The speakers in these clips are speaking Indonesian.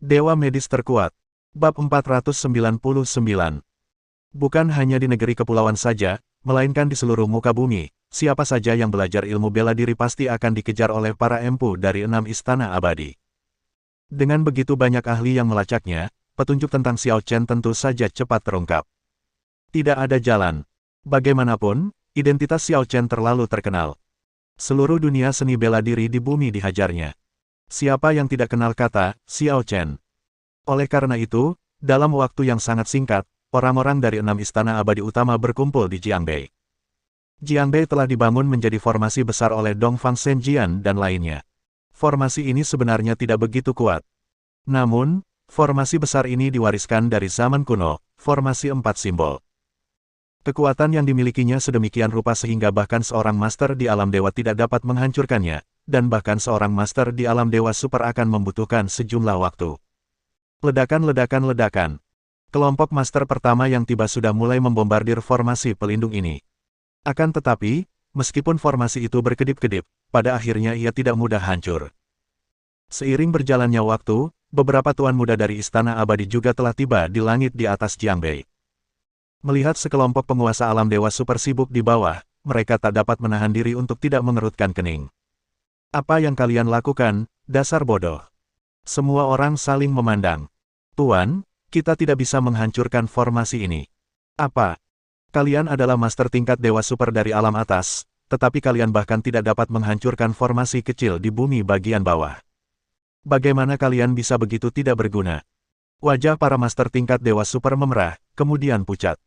Dewa medis terkuat. Bab 499. Bukan hanya di negeri kepulauan saja, melainkan di seluruh muka bumi, siapa saja yang belajar ilmu bela diri pasti akan dikejar oleh para empu dari 6 istana abadi. Dengan begitu banyak ahli yang melacaknya, petunjuk tentang Xiao Chen tentu saja cepat terungkap. Tidak ada jalan. Bagaimanapun, identitas Xiao Chen terlalu terkenal. Seluruh dunia seni bela diri di bumi dihajarnya. Siapa yang tidak kenal kata Xiao Chen? Oleh karena itu, dalam waktu yang sangat singkat, orang-orang dari 6 istana abadi utama berkumpul di Jiangbei. Jiangbei telah dibangun menjadi formasi besar oleh Dongfang Zhenjian dan lainnya. Formasi ini sebenarnya tidak begitu kuat. Namun, formasi besar ini diwariskan dari zaman kuno, formasi 4 simbol. Kekuatan yang dimilikinya sedemikian rupa sehingga bahkan seorang master di alam dewa tidak dapat menghancurkannya, dan bahkan seorang master di alam dewa super akan membutuhkan sejumlah waktu. Ledakan. Kelompok master pertama yang tiba sudah mulai membombardir formasi pelindung ini. Akan tetapi, meskipun formasi itu berkedip-kedip, pada akhirnya ia tidak mudah hancur. Seiring berjalannya waktu, beberapa tuan muda dari istana abadi juga telah tiba di langit di atas Jiangbei. Melihat sekelompok penguasa alam dewa super sibuk di bawah, mereka tak dapat menahan diri untuk tidak mengerutkan kening. Apa yang kalian lakukan, dasar bodoh? Semua orang saling memandang. Tuan, kita tidak bisa menghancurkan formasi ini. Apa? Kalian adalah master tingkat dewa super dari alam atas, tetapi kalian bahkan tidak dapat menghancurkan formasi kecil di bumi bagian bawah. Bagaimana kalian bisa begitu tidak berguna? Wajah para master tingkat dewa super memerah, kemudian pucat.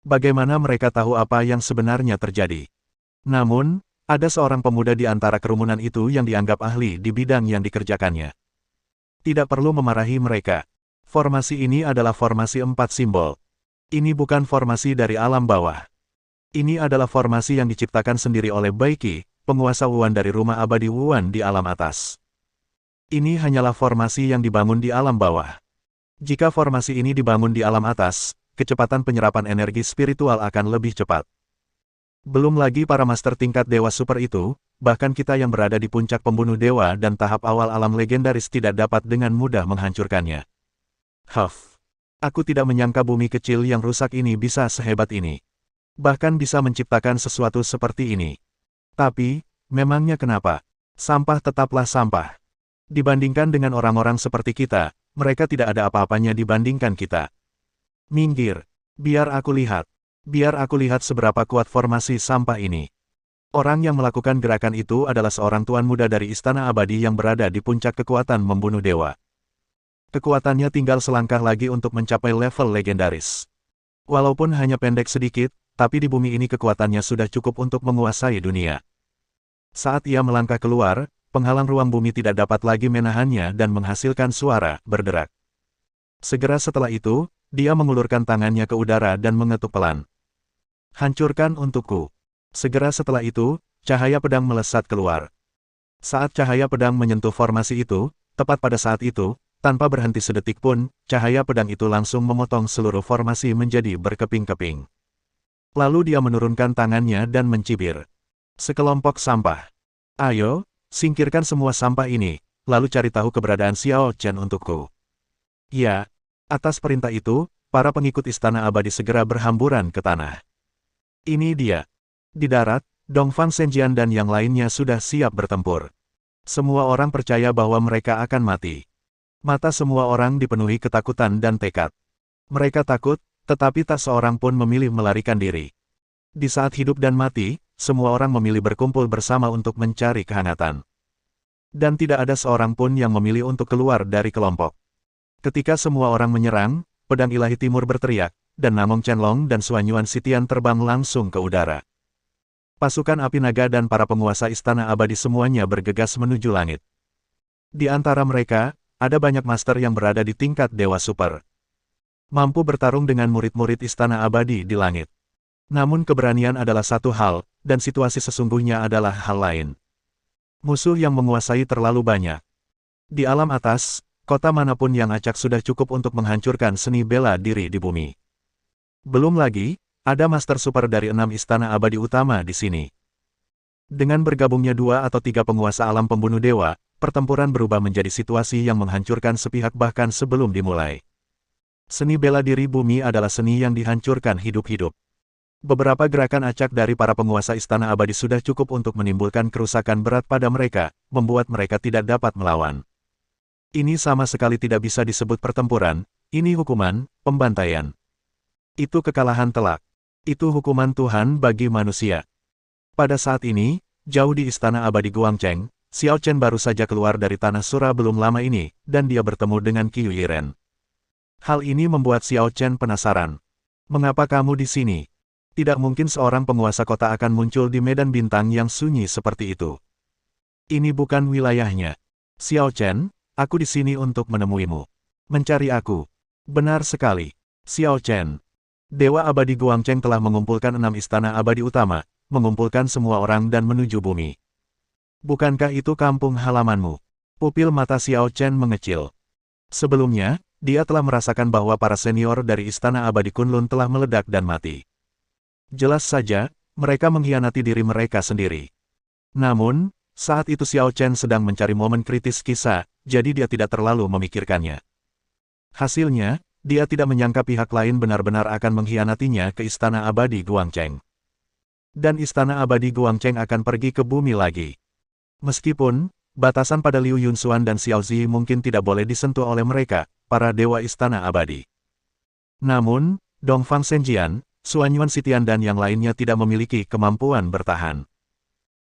Bagaimana mereka tahu apa yang sebenarnya terjadi? Namun, ada seorang pemuda di antara kerumunan itu yang dianggap ahli di bidang yang dikerjakannya. Tidak perlu memarahi mereka. Formasi ini adalah formasi 4 simbol. Ini bukan formasi dari alam bawah. Ini adalah formasi yang diciptakan sendiri oleh Baiki, penguasa Wuan dari rumah abadi Wuan di alam atas. Ini hanyalah formasi yang dibangun di alam bawah. Jika formasi ini dibangun di alam atas, kecepatan penyerapan energi spiritual akan lebih cepat. Belum lagi para master tingkat dewa super itu, bahkan kita yang berada di puncak pembunuh dewa dan tahap awal alam legendaris tidak dapat dengan mudah menghancurkannya. Aku tidak menyangka bumi kecil yang rusak ini bisa sehebat ini. Bahkan bisa menciptakan sesuatu seperti ini. Tapi, memangnya kenapa? Sampah tetaplah sampah. Dibandingkan dengan orang-orang seperti kita, mereka tidak ada apa-apanya dibandingkan kita. Minggir, biar aku lihat seberapa kuat formasi sampah ini. Orang yang melakukan gerakan itu adalah seorang tuan muda dari istana abadi yang berada di puncak kekuatan membunuh dewa. Kekuatannya tinggal selangkah lagi untuk mencapai level legendaris. Walaupun hanya pendek sedikit, tapi di bumi ini kekuatannya sudah cukup untuk menguasai dunia. Saat ia melangkah keluar, penghalang ruang bumi tidak dapat lagi menahannya dan menghasilkan suara berderak. Segera setelah itu, dia mengulurkan tangannya ke udara dan mengetuk pelan. Hancurkan untukku. Segera setelah itu, cahaya pedang melesat keluar. Saat cahaya pedang menyentuh formasi itu, tepat pada saat itu, tanpa berhenti sedetik pun, cahaya pedang itu langsung memotong seluruh formasi menjadi berkeping-keping. Lalu dia menurunkan tangannya dan mencibir. Sekelompok sampah. Ayo, singkirkan semua sampah ini, lalu cari tahu keberadaan Xiao Chen untukku. Ya. Atas perintah itu, para pengikut istana abadi segera berhamburan ke tanah. Ini dia. Di darat, Dongfang Zhenjian dan yang lainnya sudah siap bertempur. Semua orang percaya bahwa mereka akan mati. Mata semua orang dipenuhi ketakutan dan tekad. Mereka takut, tetapi tak seorang pun memilih melarikan diri. Di saat hidup dan mati, semua orang memilih berkumpul bersama untuk mencari kehangatan. Dan tidak ada seorang pun yang memilih untuk keluar dari kelompok. Ketika semua orang menyerang, pedang ilahi timur berteriak, dan Namong Chenlong dan Suanyuan Sitian terbang langsung ke udara. Pasukan api naga dan para penguasa istana abadi semuanya bergegas menuju langit. Di antara mereka, ada banyak master yang berada di tingkat dewa super. Mampu bertarung dengan murid-murid istana abadi di langit. Namun keberanian adalah satu hal, dan situasi sesungguhnya adalah hal lain. Musuh yang menguasai terlalu banyak. Di alam atas, kota manapun yang acak sudah cukup untuk menghancurkan seni bela diri di bumi. Belum lagi, ada master super dari 6 istana abadi utama di sini. Dengan bergabungnya 2 atau 3 penguasa alam pembunuh dewa, pertempuran berubah menjadi situasi yang menghancurkan sepihak bahkan sebelum dimulai. Seni bela diri bumi adalah seni yang dihancurkan hidup-hidup. Beberapa gerakan acak dari para penguasa Istana Abadi sudah cukup untuk menimbulkan kerusakan berat pada mereka, membuat mereka tidak dapat melawan. Ini sama sekali tidak bisa disebut pertempuran, ini hukuman, pembantaian. Itu kekalahan telak. Itu hukuman Tuhan bagi manusia. Pada saat ini, jauh di Istana Abadi Guangcheng, Xiao Chen baru saja keluar dari Tanah Sura belum lama ini, dan dia bertemu dengan Qiu Yiren. Hal ini membuat Xiao Chen penasaran. Mengapa kamu di sini? Tidak mungkin seorang penguasa kota akan muncul di medan bintang yang sunyi seperti itu. Ini bukan wilayahnya. Xiao Chen, aku di sini untuk menemuimu. Mencari aku. Benar sekali. Xiao Chen. Dewa Abadi Guangcheng telah mengumpulkan 6 istana abadi utama, mengumpulkan semua orang dan menuju bumi. Bukankah itu kampung halamanmu? Pupil mata Xiao Chen mengecil. Sebelumnya, dia telah merasakan bahwa para senior dari Istana Abadi Kunlun telah meledak dan mati. Jelas saja, mereka mengkhianati diri mereka sendiri. Namun, saat itu Xiao Chen sedang mencari momen kritis kisah, jadi dia tidak terlalu memikirkannya. Hasilnya, dia tidak menyangka pihak lain benar-benar akan mengkhianatinya ke Istana Abadi Guangcheng. Dan Istana Abadi Guangcheng akan pergi ke bumi lagi. Meskipun, batasan pada Liu Yunxuan dan Xiao Zi mungkin tidak boleh disentuh oleh mereka, para dewa Istana Abadi. Namun, Dongfang Zhenjian, Xuanyuan Sitian dan yang lainnya tidak memiliki kemampuan bertahan.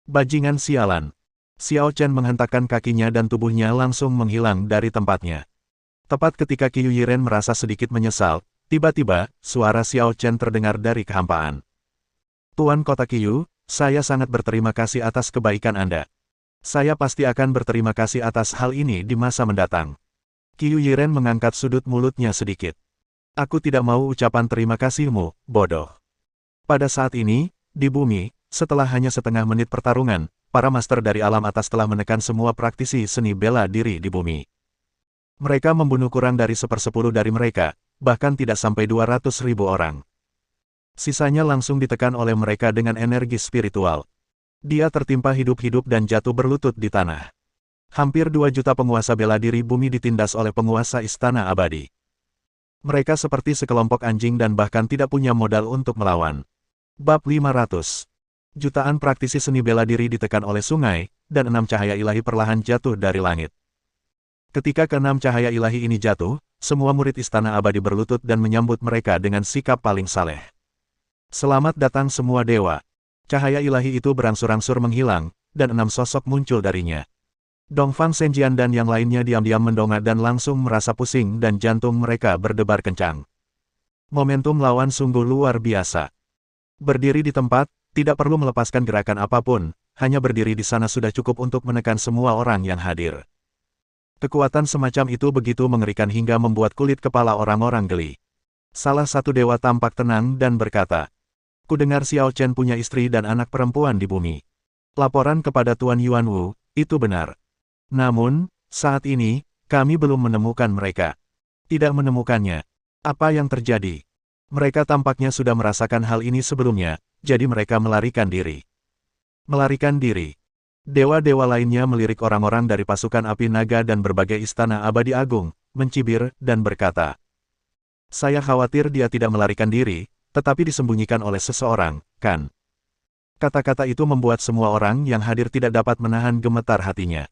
Bajingan sialan. Xiao Chen menghentakkan kakinya dan tubuhnya langsung menghilang dari tempatnya. Tepat ketika Qiu Yiren merasa sedikit menyesal, tiba-tiba, suara Xiao Chen terdengar dari kehampaan. Tuan Kota Qiu, saya sangat berterima kasih atas kebaikan Anda. Saya pasti akan berterima kasih atas hal ini di masa mendatang. Qiu Yiren mengangkat sudut mulutnya sedikit. Aku tidak mau ucapan terima kasihmu, bodoh. Pada saat ini, di bumi, setelah hanya setengah menit pertarungan, para master dari alam atas telah menekan semua praktisi seni bela diri di bumi. Mereka membunuh kurang dari 1/10 dari mereka, bahkan tidak sampai 200.000 orang. Sisanya langsung ditekan oleh mereka dengan energi spiritual. Dia tertimpa hidup-hidup dan jatuh berlutut di tanah. Hampir 2 juta penguasa bela diri bumi ditindas oleh penguasa Istana Abadi. Mereka seperti sekelompok anjing dan bahkan tidak punya modal untuk melawan. Bab 500. Jutaan praktisi seni bela diri ditekan oleh sungai, dan 6 cahaya ilahi perlahan jatuh dari langit. Ketika ke-6 cahaya ilahi ini jatuh, semua murid Istana Abadi berlutut dan menyambut mereka dengan sikap paling saleh. Selamat datang semua dewa. Cahaya ilahi itu berangsur-angsur menghilang, dan 6 sosok muncul darinya. Dongfang Zhenjian dan yang lainnya diam-diam mendongak dan langsung merasa pusing dan jantung mereka berdebar kencang. Momentum lawan sungguh luar biasa. Berdiri di tempat, tidak perlu melepaskan gerakan apapun, hanya berdiri di sana sudah cukup untuk menekan semua orang yang hadir. Kekuatan semacam itu begitu mengerikan hingga membuat kulit kepala orang-orang geli. Salah satu dewa tampak tenang dan berkata, "Kudengar Xiao Chen punya istri dan anak perempuan di bumi. Laporan kepada Tuan Yuan Wu, itu benar. Namun, saat ini, kami belum menemukan mereka." Tidak menemukannya. Apa yang terjadi? Mereka tampaknya sudah merasakan hal ini sebelumnya, jadi mereka melarikan diri. Melarikan diri. Dewa-dewa lainnya melirik orang-orang dari pasukan api naga dan berbagai istana abadi agung, mencibir, dan berkata, "Saya khawatir dia tidak melarikan diri, tetapi disembunyikan oleh seseorang, kan?" Kata-kata itu membuat semua orang yang hadir tidak dapat menahan gemetar hatinya.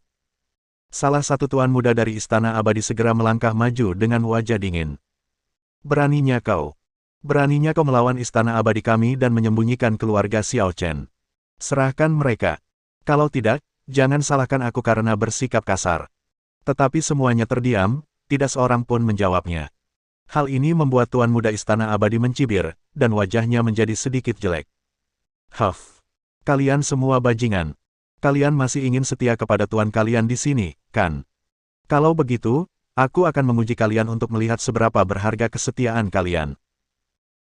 Salah satu tuan muda dari Istana Abadi segera melangkah maju dengan wajah dingin. "Beraninya kau. Beraninya kau melawan Istana Abadi kami dan menyembunyikan keluarga Xiao Chen. Serahkan mereka. Kalau tidak, jangan salahkan aku karena bersikap kasar." Tetapi semuanya terdiam, tidak seorang pun menjawabnya. Hal ini membuat tuan muda Istana Abadi mencibir, dan wajahnya menjadi sedikit jelek. "Huff. Kalian semua bajingan. Kalian masih ingin setia kepada tuan kalian di sini, kan? Kalau begitu, aku akan menguji kalian untuk melihat seberapa berharga kesetiaan kalian."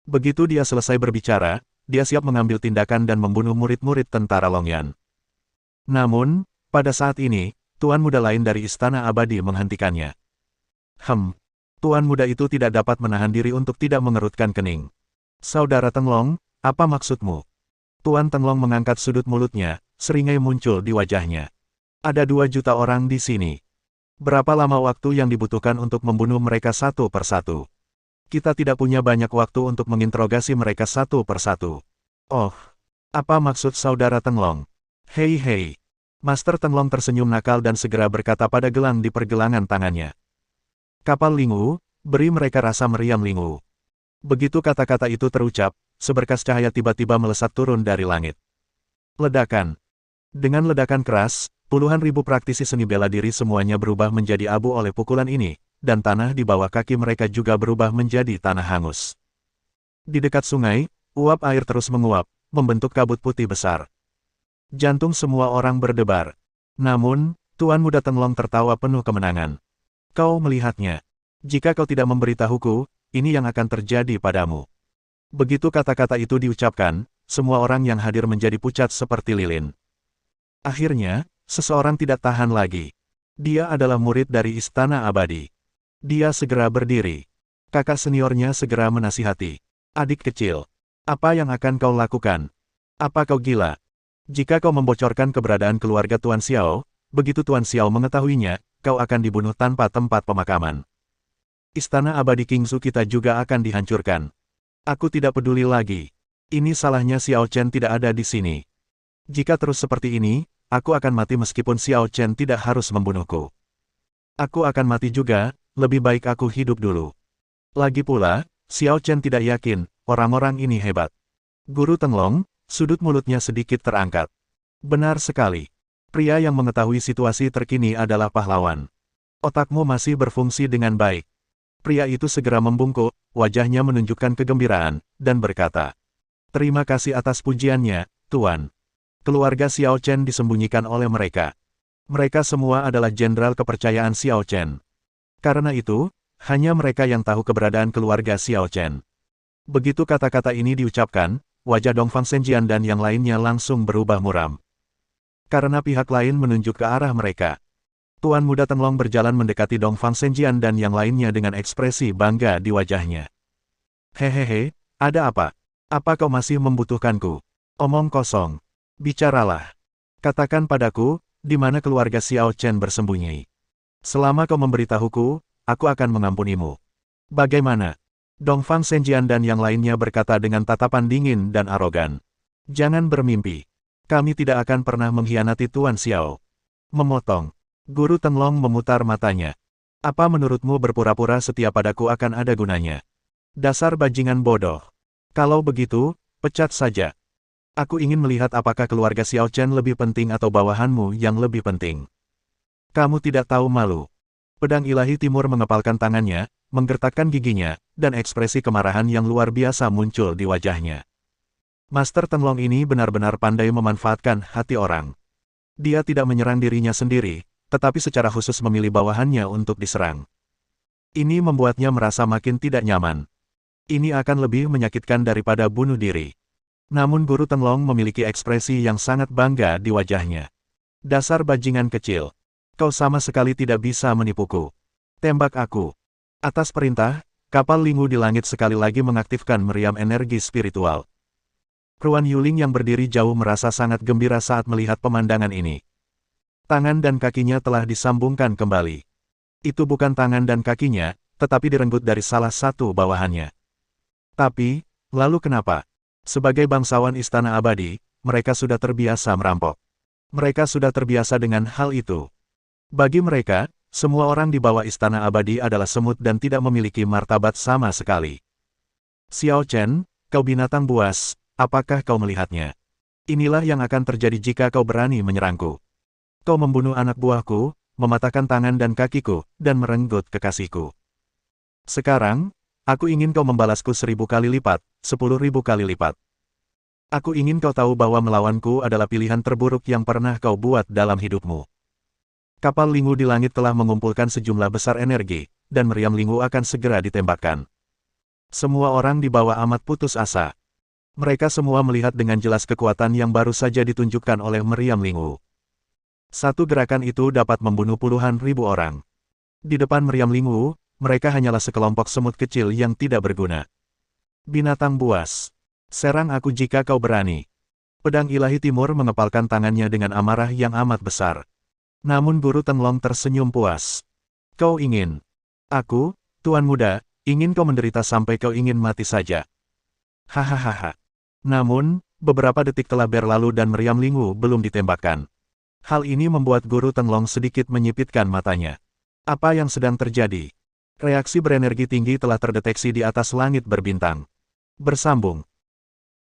Begitu dia selesai berbicara, dia siap mengambil tindakan dan membunuh murid-murid tentara Longyan. Namun, pada saat ini, tuan muda lain dari Istana Abadi menghentikannya. Tuan muda itu tidak dapat menahan diri untuk tidak mengerutkan kening. "Saudara Tenglong, apa maksudmu?" Tuan Tenglong mengangkat sudut mulutnya, seringai muncul di wajahnya. Ada 2 juta orang di sini. Berapa lama waktu yang dibutuhkan untuk membunuh mereka satu persatu? Kita tidak punya banyak waktu untuk menginterogasi mereka satu persatu. Oh, apa maksud saudara Tenglong? Hei hei. Master Tenglong tersenyum nakal dan segera berkata pada gelang di pergelangan tangannya. Kapal Lingu, beri mereka rasa meriam Lingu. Begitu kata-kata itu terucap, seberkas cahaya tiba-tiba melesat turun dari langit. Ledakan. Dengan ledakan keras, puluhan ribu praktisi seni bela diri semuanya berubah menjadi abu oleh pukulan ini, dan tanah di bawah kaki mereka juga berubah menjadi tanah hangus. Di dekat sungai, uap air terus menguap, membentuk kabut putih besar. Jantung semua orang berdebar. Namun, Tuan Muda Tenglong tertawa penuh kemenangan. Kau melihatnya. Jika kau tidak memberitahuku, ini yang akan terjadi padamu. Begitu kata-kata itu diucapkan, semua orang yang hadir menjadi pucat seperti lilin. Akhirnya, seseorang tidak tahan lagi. Dia adalah murid dari Istana Abadi. Dia segera berdiri. Kakak seniornya segera menasihati. Adik kecil, apa yang akan kau lakukan? Apa kau gila? Jika kau membocorkan keberadaan keluarga Tuan Xiao, begitu Tuan Xiao mengetahuinya, kau akan dibunuh tanpa tempat pemakaman. Istana Abadi Kingzu kita juga akan dihancurkan. Aku tidak peduli lagi. Ini salahnya Xiao Chen tidak ada di sini. Jika terus seperti ini, aku akan mati meskipun Xiao Chen tidak harus membunuhku. Aku akan mati juga, lebih baik aku hidup dulu. Lagi pula, Xiao Chen tidak yakin, orang-orang ini hebat. Guru Tenglong, sudut mulutnya sedikit terangkat. Benar sekali. Pria yang mengetahui situasi terkini adalah pahlawan. Otakmu masih berfungsi dengan baik. Pria itu segera membungkuk, wajahnya menunjukkan kegembiraan, dan berkata, terima kasih atas pujiannya, Tuan. Keluarga Xiao Chen disembunyikan oleh mereka. Mereka semua adalah jenderal kepercayaan Xiao Chen. Karena itu, hanya mereka yang tahu keberadaan keluarga Xiao Chen. Begitu kata-kata ini diucapkan, wajah Dongfang Zhenjian dan yang lainnya langsung berubah muram. Karena pihak lain menunjuk ke arah mereka. Tuan Muda Tenglong berjalan mendekati Dongfang Zhenjian dan yang lainnya dengan ekspresi bangga di wajahnya. Hehehe, ada apa? Apa kau masih membutuhkanku? Omong kosong. Bicaralah. Katakan padaku, di mana keluarga Xiao Chen bersembunyi. Selama kau memberitahuku, aku akan mengampunimu. Bagaimana? Dongfang Zhenjian dan yang lainnya berkata dengan tatapan dingin dan arogan. Jangan bermimpi. Kami tidak akan pernah mengkhianati Tuan Xiao. Memotong. Guru Tenglong memutar matanya. Apa menurutmu berpura-pura setia padaku akan ada gunanya? Dasar bajingan bodoh. Kalau begitu, pecat saja. Aku ingin melihat apakah keluarga Xiao Chen lebih penting atau bawahanmu yang lebih penting. Kamu tidak tahu malu. Pedang ilahi timur mengepalkan tangannya, menggertakkan giginya, dan ekspresi kemarahan yang luar biasa muncul di wajahnya. Master Tenglong ini benar-benar pandai memanfaatkan hati orang. Dia tidak menyerang dirinya sendiri, tetapi secara khusus memilih bawahannya untuk diserang. Ini membuatnya merasa makin tidak nyaman. Ini akan lebih menyakitkan daripada bunuh diri. Namun Guru Tenglong memiliki ekspresi yang sangat bangga di wajahnya. Dasar bajingan kecil. Kau sama sekali tidak bisa menipuku. Tembak aku. Atas perintah, kapal Lingu di langit sekali lagi mengaktifkan meriam energi spiritual. Ruan Yuling yang berdiri jauh merasa sangat gembira saat melihat pemandangan ini. Tangan dan kakinya telah disambungkan kembali. Itu bukan tangan dan kakinya, tetapi direnggut dari salah satu bawahannya. Tapi, lalu kenapa? Sebagai bangsawan Istana Abadi, mereka sudah terbiasa merampok. Mereka sudah terbiasa dengan hal itu. Bagi mereka, semua orang di bawah Istana Abadi adalah semut dan tidak memiliki martabat sama sekali. Xiao Chen, kau binatang buas, apakah kau melihatnya? Inilah yang akan terjadi jika kau berani menyerangku. Kau membunuh anak buahku, mematahkan tangan dan kakiku, dan merenggut kekasihku. Sekarang, aku ingin kau membalasku 1000 kali lipat, 10.000 kali lipat. Aku ingin kau tahu bahwa melawanku adalah pilihan terburuk yang pernah kau buat dalam hidupmu. Kapal Lingu di langit telah mengumpulkan sejumlah besar energi, dan meriam Lingu akan segera ditembakkan. Semua orang di bawah amat putus asa. Mereka semua melihat dengan jelas kekuatan yang baru saja ditunjukkan oleh meriam Lingu. Satu gerakan itu dapat membunuh puluhan ribu orang. Di depan meriam Lingu, mereka hanyalah sekelompok semut kecil yang tidak berguna. Binatang buas. Serang aku jika kau berani. Pedang ilahi timur mengepalkan tangannya dengan amarah yang amat besar. Namun Guru Tenglong tersenyum puas. Kau ingin? Aku, Tuan Muda, ingin kau menderita sampai kau ingin mati saja. Hahaha. Namun, beberapa detik telah berlalu dan meriam Lingu belum ditembakkan. Hal ini membuat Guru Tenglong sedikit menyipitkan matanya. Apa yang sedang terjadi? Reaksi berenergi tinggi telah terdeteksi di atas langit berbintang. Bersambung.